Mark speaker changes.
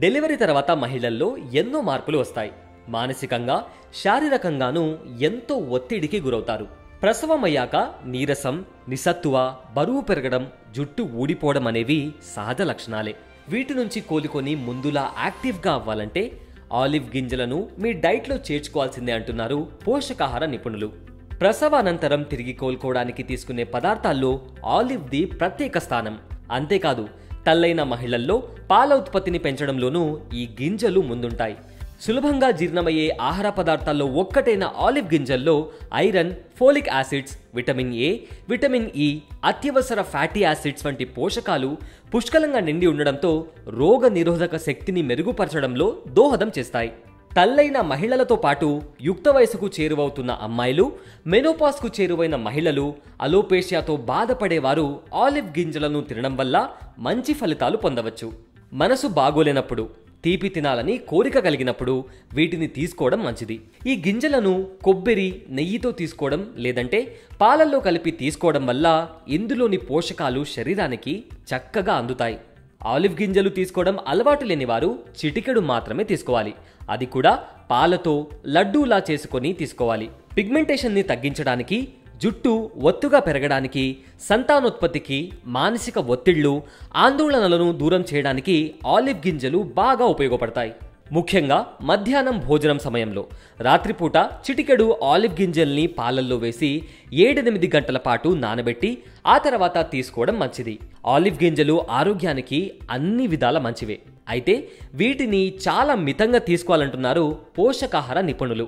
Speaker 1: Delivery తర్వాత మహిళల్లో ఎన్నో మార్పులు వస్తాయి. మానసికంగా, శారీరకంగానూ ఎంతో ఒత్తిడికి గురవుతారు. ప్రసవమయ్యాక నీరసం, నిస్సత్తువ, బరువు పెరగడం, జుట్టు ఊడిపోవడం అనేవి సహజ లక్షణాలే. వీటి నుంచి కోలుకొని ముందులా యాక్టివ్గా అవ్వాలంటే ఆలివ్ గింజలను మీ డైట్లో చేర్చుకోవాల్సిందే అంటున్నారు పోషకాహార నిపుణులు. ప్రసవానంతరం తిరిగి కోలుకోవడానికి తీసుకునే పదార్థాల్లో ఆలివ్ది ప్రత్యేక స్థానం. అంతేకాదు, తల్లైన మహిళల్లో పాల ఉత్పత్తిని పెంచడంలోనూ ఈ గింజలు ముందుంటాయి. సులభంగా జీర్ణమయ్యే ఆహార పదార్థాల్లో ఒక్కటైన ఆలివ్ గింజల్లో iron, folic acids, vitamin A, vitamin E, అత్యవసర ఫ్యాటీ యాసిడ్స్ వంటి పోషకాలు పుష్కలంగా నిండి ఉండడంతో రోగ నిరోధక శక్తిని మెరుగుపరచడంలో దోహదం చేస్తాయి. తల్లైన మహిళలతో పాటు యుక్త వయసుకు చేరువవుతున్న అమ్మాయిలు, మెనోపాస్కు చేరువైన మహిళలు, అలోపేషియాతో బాధపడేవారు ఆలివ్ గింజలను తినడం వల్ల మంచి ఫలితాలు పొందవచ్చు. మనసు బాగోలేనప్పుడు, తీపి తినాలని కోరిక కలిగినప్పుడు వీటిని తీసుకోవడం మంచిది. ఈ గింజలను కొబ్బరి, నెయ్యితో తీసుకోవడం లేదంటే పాలల్లో కలిపి తీసుకోవడం వల్ల ఇందులోని పోషకాలు శరీరానికి చక్కగా అందుతాయి. ఆలివ్ గింజలు తీసుకోవడం అలవాటు లేని వారు చిటికెడు మాత్రమే తీసుకోవాలి. అది కూడా పాలతో లడ్డూలా చేసుకొని తీసుకోవాలి. పిగ్మెంటేషన్ని తగ్గించడానికి, జుట్టు ఒత్తుగా పెరగడానికి, సంతానోత్పత్తికి, మానసిక ఒత్తిళ్లు, ఆందోళనలను దూరం చేయడానికి ఆలివ్ గింజలు బాగా ఉపయోగపడతాయి. ముఖ్యంగా మధ్యాహ్నం భోజనం సమయంలో రాత్రిపూట చిటికెడు ఆలివ్ గింజల్ని పాలల్లో వేసి 7-8 గంటల పాటు నానబెట్టి ఆ తర్వాత తీసుకోవడం మంచిది. ఆలివ్ గింజలు ఆరోగ్యానికి అన్ని విధాల మంచివే. అయితే వీటిని చాలా మితంగా తీసుకోవాలంటున్నారు పోషకాహార నిపుణులు.